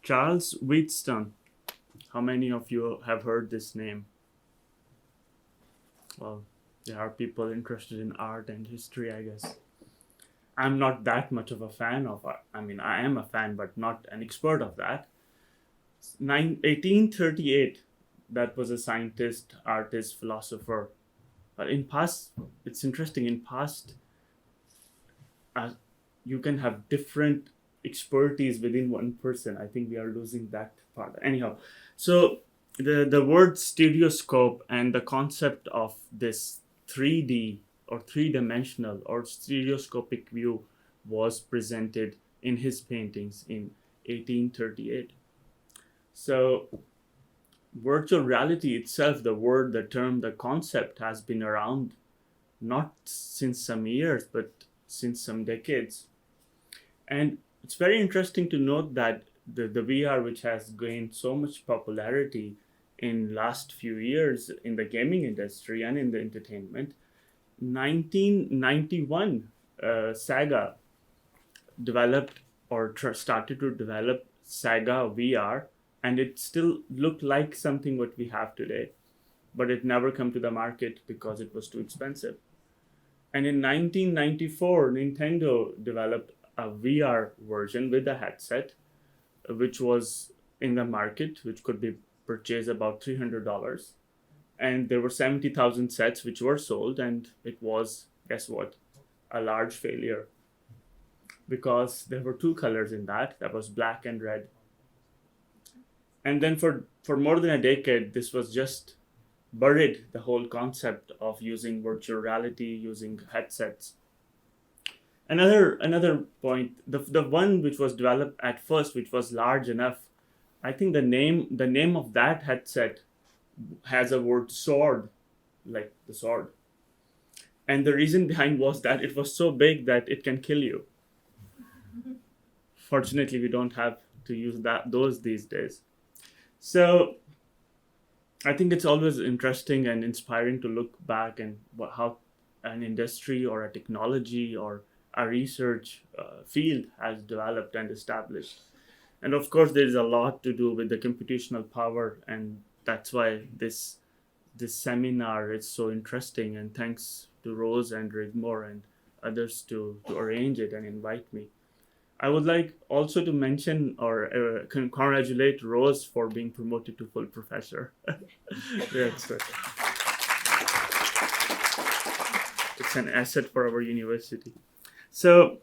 Charles Wheatstone. How many of you have heard this name? Well, there are people interested in art and history, I guess. I'm not that much of a fan of art. I mean, I am a fan, but not an expert of that. 1838, that was a scientist, artist, philosopher. But in past, it's interesting, in past, uh, you can have different expertise within one person. I think we are losing that part. Anyhow, so the word stereoscope and the concept of this 3D or three-dimensional or stereoscopic view was presented in his paintings in 1838. So virtual reality itself, the word, the term, the concept has been around not since some years, but since some decades. And it's very interesting to note that the VR, which has gained so much popularity in last few years in the gaming industry and in the entertainment, 1991, Saga developed or started to develop Saga VR, and it still looked like something what we have today, but it never come to the market because it was too expensive. And in 1994, Nintendo developed a VR version with a headset, which was in the market, which could be purchased about $300. And there were 70,000 sets which were sold, and it was, guess what, a large failure because there were two colors in that was black and red. And then for more than a decade, this was just buried, the whole concept of using virtual reality, using headsets. Another point, the one which was developed at first, which was large enough, I think the name of that headset has a word sword, like the sword. And the reason behind was that it was so big that it can kill you. Fortunately, we don't have to use those these days. So I think it's always interesting and inspiring to look back and how an industry or a technology or a research field has developed and established. And of course, there is a lot to do with the computational power, and that's why this seminar is so interesting. And thanks to Rose and Rigmore and others to arrange it and invite me. I would like also to mention or congratulate Rose for being promoted to full professor. It's an asset for our university. So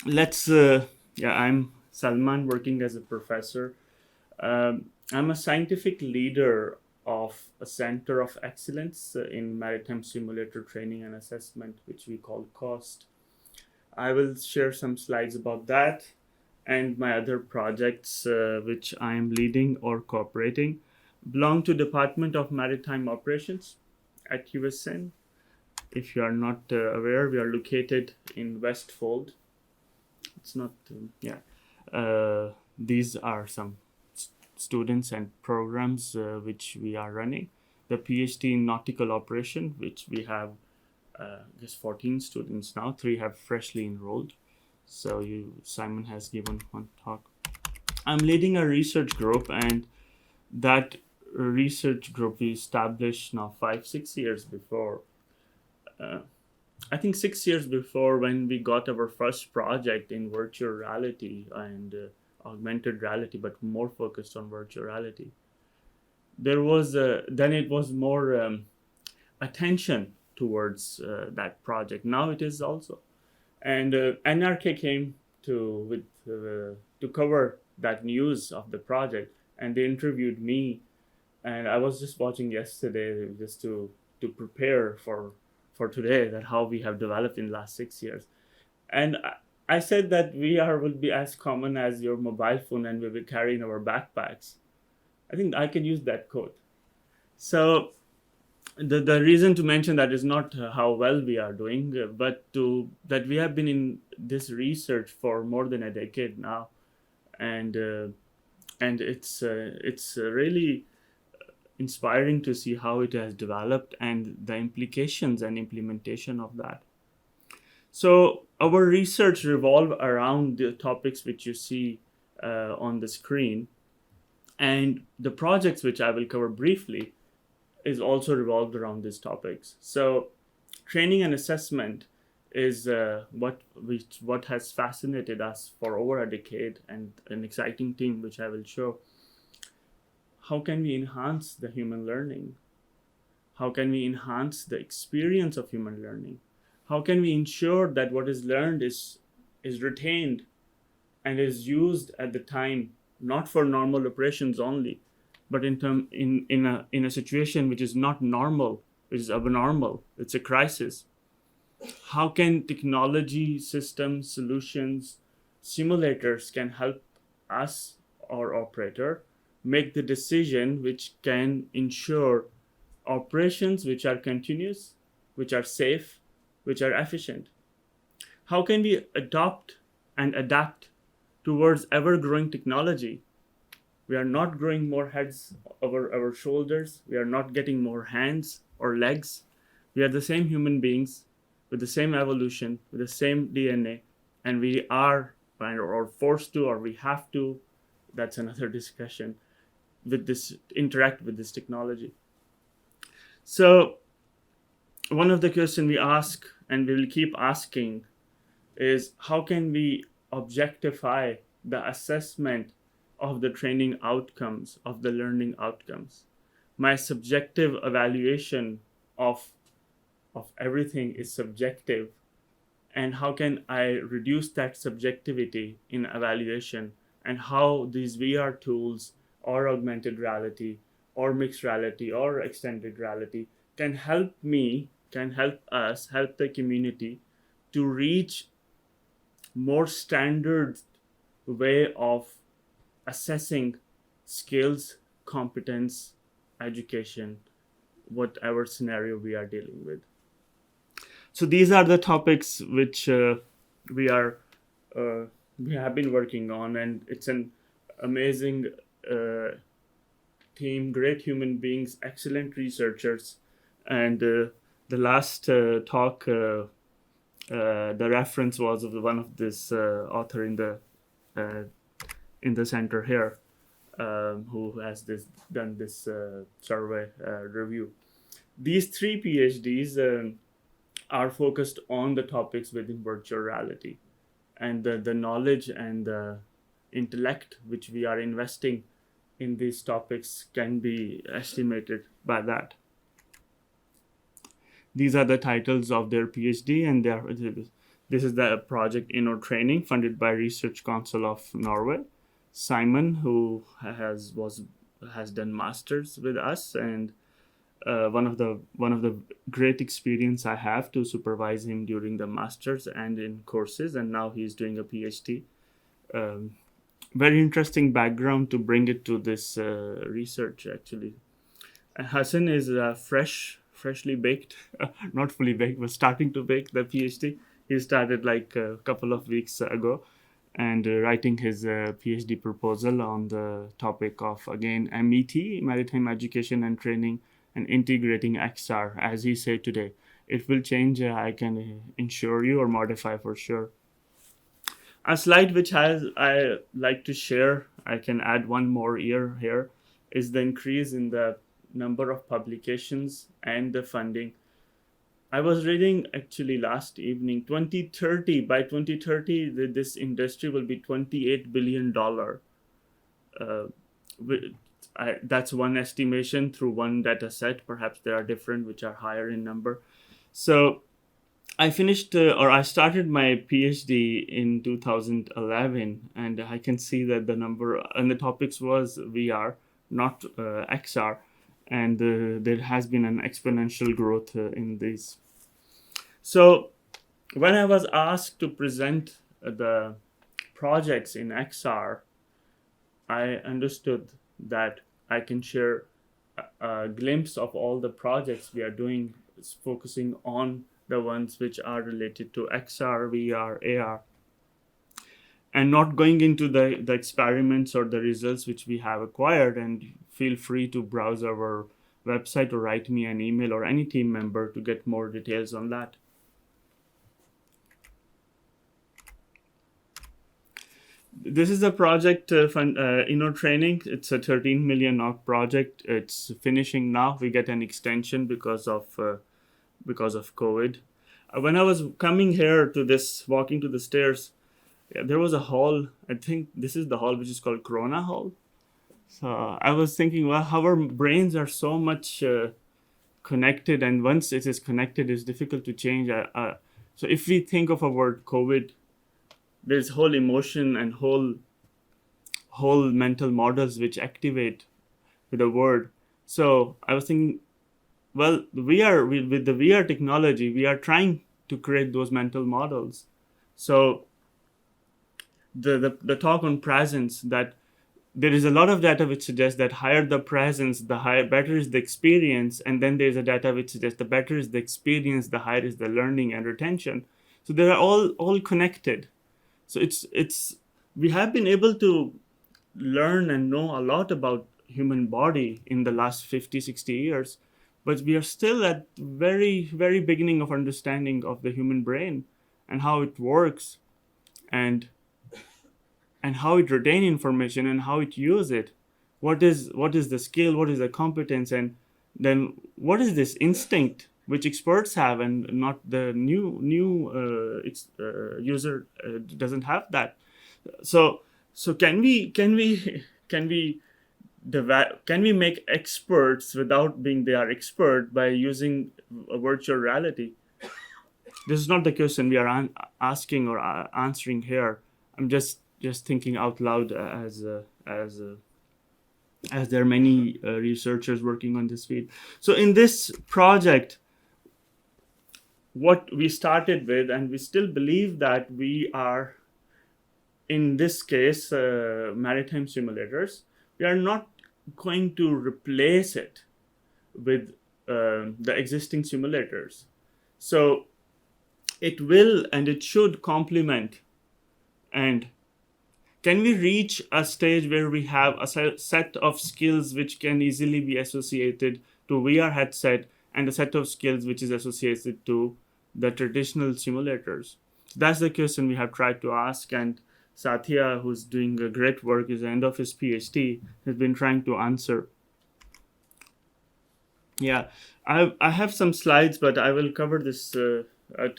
I'm Salman, working as a professor. I'm a scientific leader of a Center of Excellence in Maritime Simulator Training and Assessment, which we call COST. I will share some slides about that and my other projects which I am leading or cooperating belong to Department of Maritime Operations at USN. If you are not aware, we are located in Westfold. It's not, these are some students and programs which we are running. The PhD in Nautical Operation, which we have just 14 students now. 3 have freshly enrolled. So Simon has given one talk. I'm leading a research group, and that research group we established now 5-6 years before. I think 6 years before, when we got our first project in virtual reality and augmented reality, but more focused on virtual reality. There was then it was more attention towards that project. Now it is also, and NRK came to cover that news of the project, and they interviewed me, and I was just watching yesterday just to prepare for today, that how we have developed in the last 6 years. And I said that VR will be as common as your mobile phone, and we will carry in our backpacks. I think I can use that quote. So the reason to mention that is not how well we are doing, but that we have been in this research for more than a decade now, and it's really inspiring to see how it has developed and the implications and implementation of that. So our research revolve around the topics which you see on the screen. And the projects, which I will cover briefly, is also revolved around these topics. So training and assessment is what has fascinated us for over a decade, and an exciting thing which I will show. How can we enhance the human learning? How can we enhance the experience of human learning? How can we ensure that what is learned is retained and is used at the time, not for normal operations only, but in a situation which is not normal, which is abnormal, it's a crisis? How can technology, systems, solutions, simulators can help us or operator make the decision which can ensure operations which are continuous, which are safe, which are efficient? How can we adopt and adapt towards ever-growing technology? We are not growing more heads over our shoulders. We are not getting more hands or legs. We are the same human beings with the same evolution, with the same DNA, and we are, or forced to, or we have to, that's another discussion, with this, interact with this technology. So one of the questions we ask, and we will keep asking, is how can we objectify the assessment of the training outcomes, of the learning outcomes? My subjective evaluation of everything is subjective, and how can I reduce that subjectivity in evaluation, and how these VR tools or augmented reality or mixed reality or extended reality can help me, can help us, help the community to reach more standard way of assessing skills, competence, education, whatever scenario we are dealing with. So these are the topics which we have been working on, and it's an amazing team, great human beings, excellent researchers. And the last talk, the reference was of one of this author in the center here, who has done this survey review. These three PhDs are focused on the topics within virtual reality, and the knowledge and the intellect which we are investing in these topics can be estimated by that. These are the titles of their PhD, and this is the project InnoTraining, funded by Research Council of Norway. Salman, who has done masters with us, and one of the great experience I have to supervise him during the masters and in courses, and now he's doing a PhD. Very interesting background to bring it to this research, actually. Hassan is freshly baked, not fully baked, but starting to bake the PhD. He started like a couple of weeks ago, and writing his PhD proposal on the topic of, again, MET, Maritime Education and Training, and integrating XR, as he said today. It will change, I can ensure you, or modify for sure. A slide which I like to share, I can add one more year here, is the increase in the number of publications and the funding. I was reading actually last evening, by 2030, this industry will be $28 billion. That's one estimation through one data set. Perhaps there are different which are higher in number. So I started my PhD in 2011, and I can see that the number and the topics was VR, not XR, and there has been an exponential growth in these. So when I was asked to present the projects in XR, I understood that I can share a glimpse of all the projects we are doing, focusing on the ones which are related to XR, VR, AR, and not going into the experiments or the results which we have acquired. And feel free to browse our website or write me an email, or any team member, to get more details on that. This is a project training. It's a 13 million NOK project. It's finishing now. We get an extension because of COVID. When I was coming here to this, walking to the stairs, yeah, there was a hall. I think this is the hall which is called Corona Hall. So I was thinking, well, how our brains are so much connected, and once it is connected, it's difficult to change. So if we think of a word COVID, there's whole emotion and whole mental models which activate with a word. So I was thinking, well, with the VR technology, we are trying to create those mental models. So the talk on presence, that there is a lot of data which suggests that higher the presence, the higher better is the experience, and then there's a data which suggests the better is the experience, the higher is the learning and retention. So they are all connected. So it's we have been able to learn and know a lot about human body in the last 50-60 years, but we are still at very beginning of understanding of the human brain and how it works, and how it retain information and how it use it. What is the skill, what is the competence, and then what is this instinct which experts have and not the user doesn't have that. So can we make experts without being they are expert by using a virtual reality? This is not the question we are asking or answering here. I'm just thinking out loud, as there are many researchers working on this field. So in this project, what we started with, and we still believe that we are, in this case, maritime simulators, we are not going to replace it with the existing simulators. So it will and it should complement. And can we reach a stage where we have a set of skills which can easily be associated to VR headset, and a set of skills which is associated to the traditional simulators? That's the question we have tried to ask, and Satya, who's doing a great work, is the end of his PhD, has been trying to answer. Yeah, I have some slides, but I will cover this,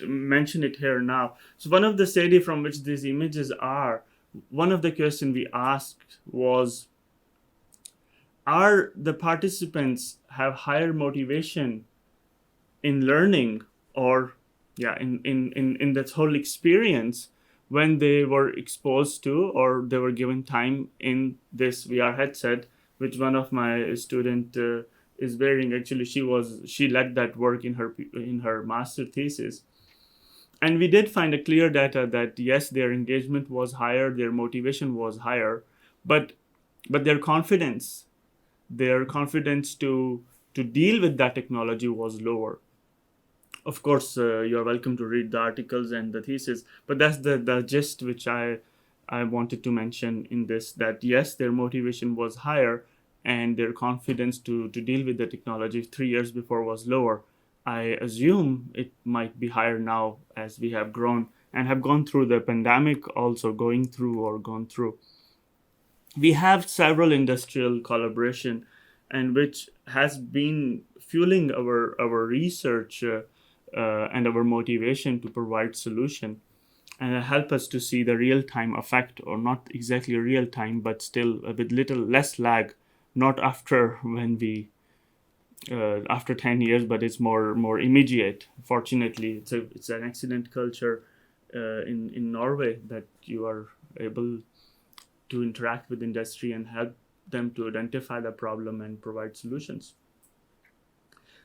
mention it here now. So one of the study from which these images are, one of the questions we asked was, are the participants have higher motivation in learning, or in that whole experience, when they were exposed to or they were given time in this VR headset, which one of my student is wearing. Actually, she led that work in her master thesis. And we did find a clear data that yes, their engagement was higher, their motivation was higher, but their confidence to deal with that technology was lower. Of course, you're welcome to read the articles and the thesis, but that's the gist which I wanted to mention in this, that yes, their motivation was higher and their confidence to deal with the technology 3 years before was lower. I assume it might be higher now as we have grown and have gone through the pandemic, also gone through. We have several industrial collaboration, and which has been fueling our research and our motivation to provide solution, and help us to see the real-time effect, or not exactly real time, but still with little less lag, not after when we after 10 years, but it's more immediate. Fortunately, it's an excellent culture in Norway, that you are able to interact with industry and help them to identify the problem and provide solutions.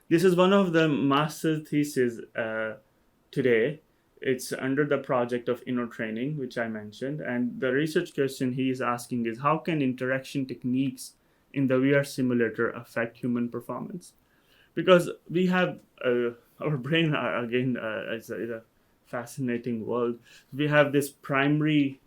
This is one of the master theses today. It's under the project of training, which I mentioned. And the research question he is asking is, how can interaction techniques in the VR simulator affect human performance? Because we have our brain, again, is a fascinating world. We have this primary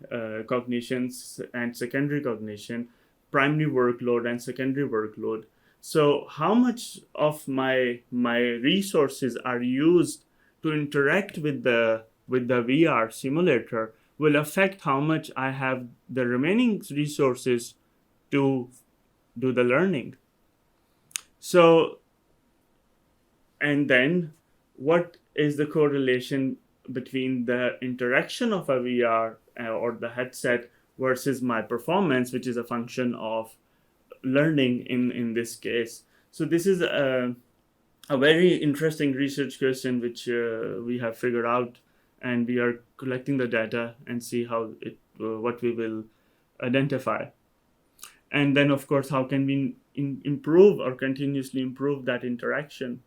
cognitions and secondary cognition, primary workload and secondary workload. So how much of my resources are used to interact with the VR simulator will affect how much I have the remaining resources to do the learning. So, and then what is the correlation between the interaction of a VR or the headset versus my performance, which is a function of learning in this case? So this is a very interesting research question which we have figured out, and we are collecting the data and see how what we will identify. And then, of course, how can we improve or continuously improve that interaction?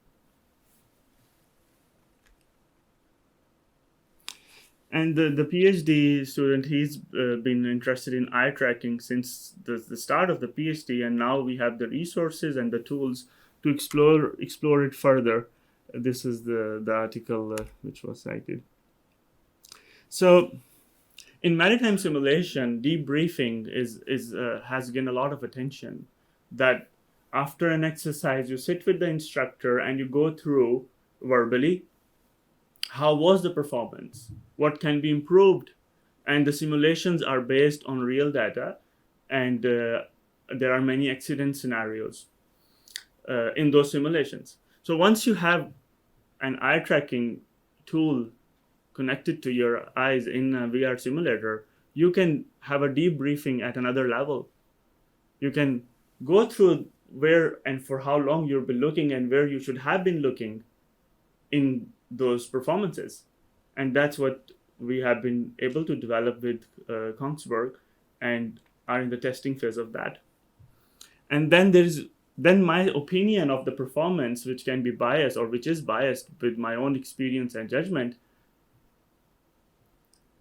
And the PhD student, he's been interested in eye tracking since the start of the PhD, and now we have the resources and the tools to explore it further. This is the article which was cited. So, in maritime simulation, debriefing has gained a lot of attention. That after an exercise, you sit with the instructor and you go through verbally how was the performance, what can be improved, and the simulations are based on real data, and there are many accident scenarios in those simulations. So once you have an eye tracking tool connected to your eyes in a VR simulator, you can have a debriefing at another level. You can go through where and for how long you've been looking and where you should have been looking in those performances. And that's what we have been able to develop with Kongsberg and are in the testing phase of that. And then my opinion of the performance, which can be biased or which is biased with my own experience and judgment,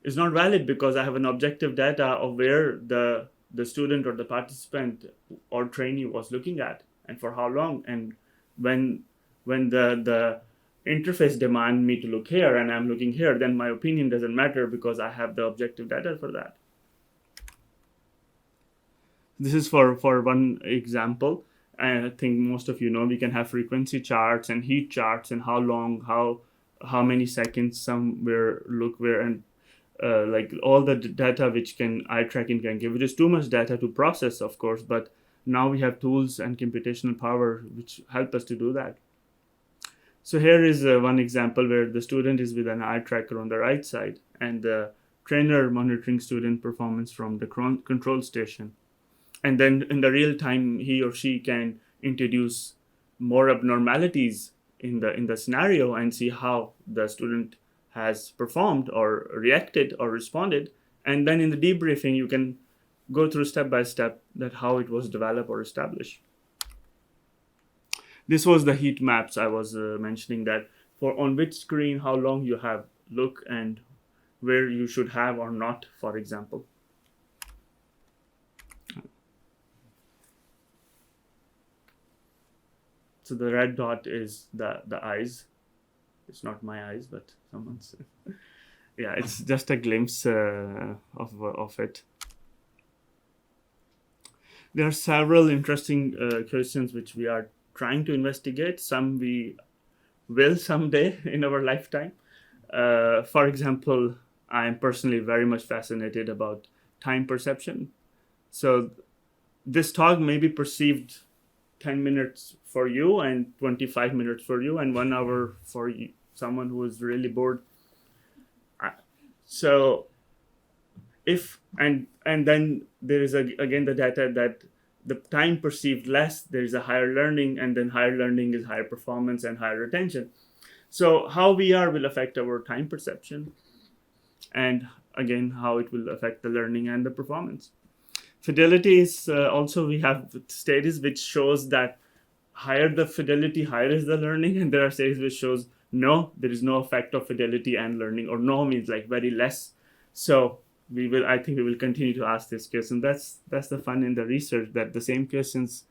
is not valid because I have an objective data of where the student or the participant or trainee was looking at and for how long, and when the interface demand me to look here and I'm looking here, then my opinion doesn't matter because I have the objective data for that. This is for one example. I think most of you know we can have frequency charts and heat charts and how long, how many seconds somewhere look where, and like all the data which eye tracking can give. It is too much data to process, of course, but now we have tools and computational power which help us to do that. So here is one example where the student is with an eye tracker on the right side and the trainer monitoring student performance from the control station. And then in the real time, he or she can introduce more abnormalities in the scenario and see how the student has performed or reacted or responded. And then in the debriefing, you can go through step by step that how it was developed or established. This was the heat maps I was mentioning, that for on which screen, how long you have look and where you should have or not, for example. So the red dot is the eyes. It's not my eyes, but someone's. Yeah, it's just a glimpse of it. There are several interesting questions which we are trying to investigate. Some we will someday in our lifetime. For example, I am personally very much fascinated about time perception. So this talk may be perceived 10 minutes for you and 25 minutes for you and 1 hour for you, someone who is really bored. So if and then there is again the data that the time perceived less, there is a higher learning, and then higher learning is higher performance and higher retention. So how VR will affect our time perception, and again how it will affect the learning and the performance. Fidelity is also, we have studies which shows that higher the fidelity, higher is the learning, and there are studies which shows no, there is no effect of fidelity and learning, or no means like very less. So I think we will continue to ask this question. That's the fun in the research, that the same questions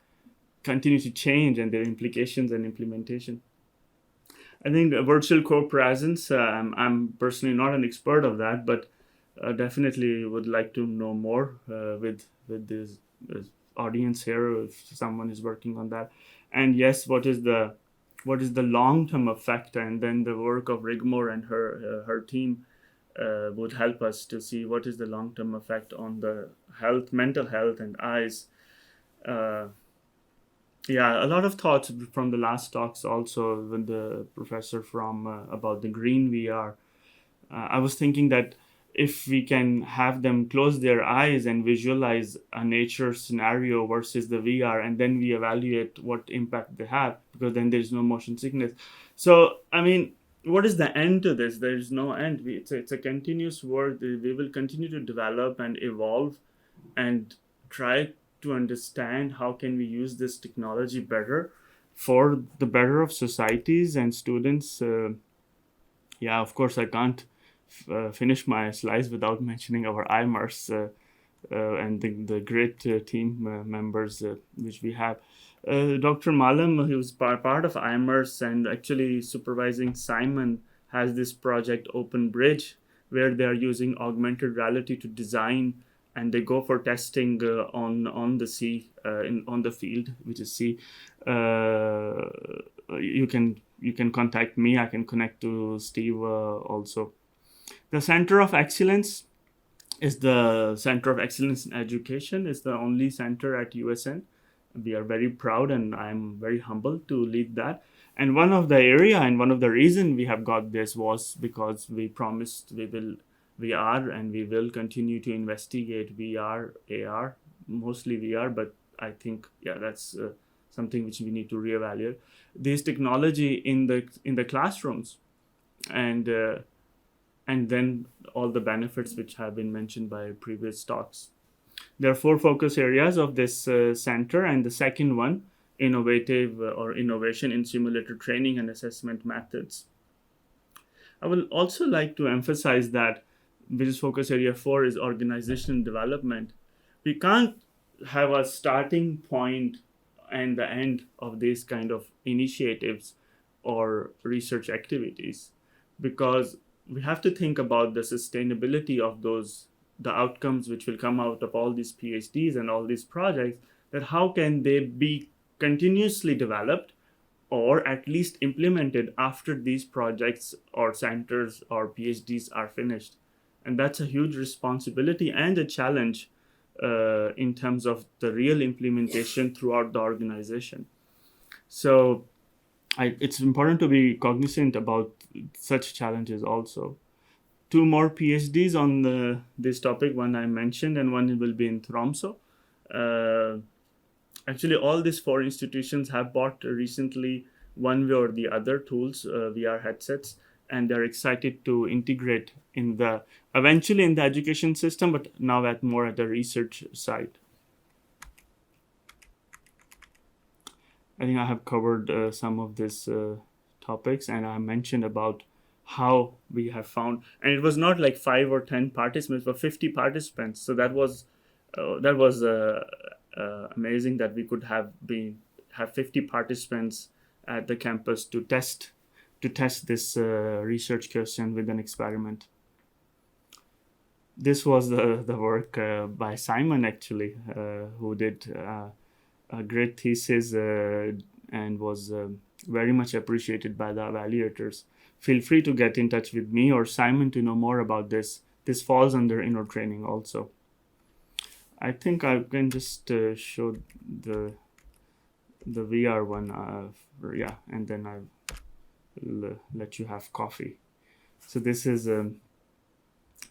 continue to change and their implications and implementation. I think virtual co-presence, I'm personally not an expert of that, but definitely would like to know more with this audience here if someone is working on that. And yes, what is the long-term effect, and then the work of Rigmore and her team would help us to see what is the long-term effect on the health, mental health, and eyes. Uh, yeah, a lot of thoughts from the last talks also when the professor from about the green VR. I was thinking that if we can have them close their eyes and visualize a nature scenario versus the VR, and then we evaluate what impact they have, because then there's no motion sickness. So, I mean, what is the end to this? There is no end. It's a continuous work. We will continue to develop and evolve and try to understand how can we use this technology better for the better of societies and students. Yeah, of course, I can't finish my slides without mentioning our IMERS and the great team members which we have. Dr. Malam, he was part of IMERS and actually supervising Simon, has this project Open Bridge where they are using augmented reality to design, and they go for testing on the sea, on the field, which is sea. You can contact me. I can connect to Steve also. The Center of Excellence is the Center of Excellence in Education. Is the only center at USN. We are very proud, and I'm very humbled to lead that. And one of the area and one of the reason we have got this was because we promised we are and we will continue to investigate VR, AR, mostly VR, but I think that's something which we need to reevaluate. This technology in the classrooms, and then all the benefits which have been mentioned by previous talks. There are 4 focus areas of this center, and the second one, innovative or innovation in simulator training and assessment methods. I will also like to emphasize that business focus area 4 is organization development. We can't have a starting point and the end of these kind of initiatives or research activities, because we have to think about the sustainability of the outcomes which will come out of all these PhDs and all these projects, that how can they be continuously developed or at least implemented after these projects or centers or PhDs are finished. And that's a huge responsibility and a challenge in terms of the real implementation throughout the organization. So it's important to be cognizant about such challenges also. 2 more PhDs on this topic, one I mentioned and one will be in Tromsø. Actually, all these 4 institutions have bought recently one way or the other tools, VR headsets, and they're excited to integrate eventually in the education system, but now more at the research side. I think I have covered some of these topics, and I mentioned about how we have found, and it was not like 5 or 10 participants, but 50 participants. So that was amazing that we could have 50 participants at the campus to test this research question with an experiment. This was the work by Simon, actually, who did a great thesis and was very much appreciated by the evaluators. Feel free to get in touch with me or Simon to know more about this. This falls under inner training also. I think I can just show the VR one, and then I'll let you have coffee. So this is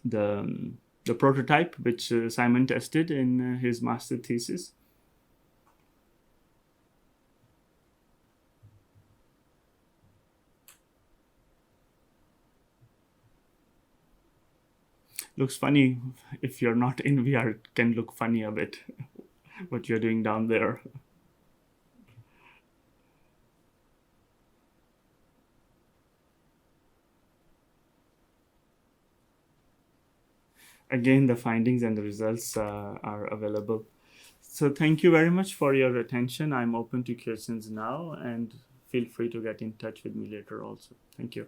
the prototype which Simon tested in his master thesis. Looks funny. If you're not in VR, it can look funny a bit what you're doing down there. Again, the findings and the results are available. So thank you very much for your attention. I'm open to questions now, and feel free to get in touch with me later also. Thank you.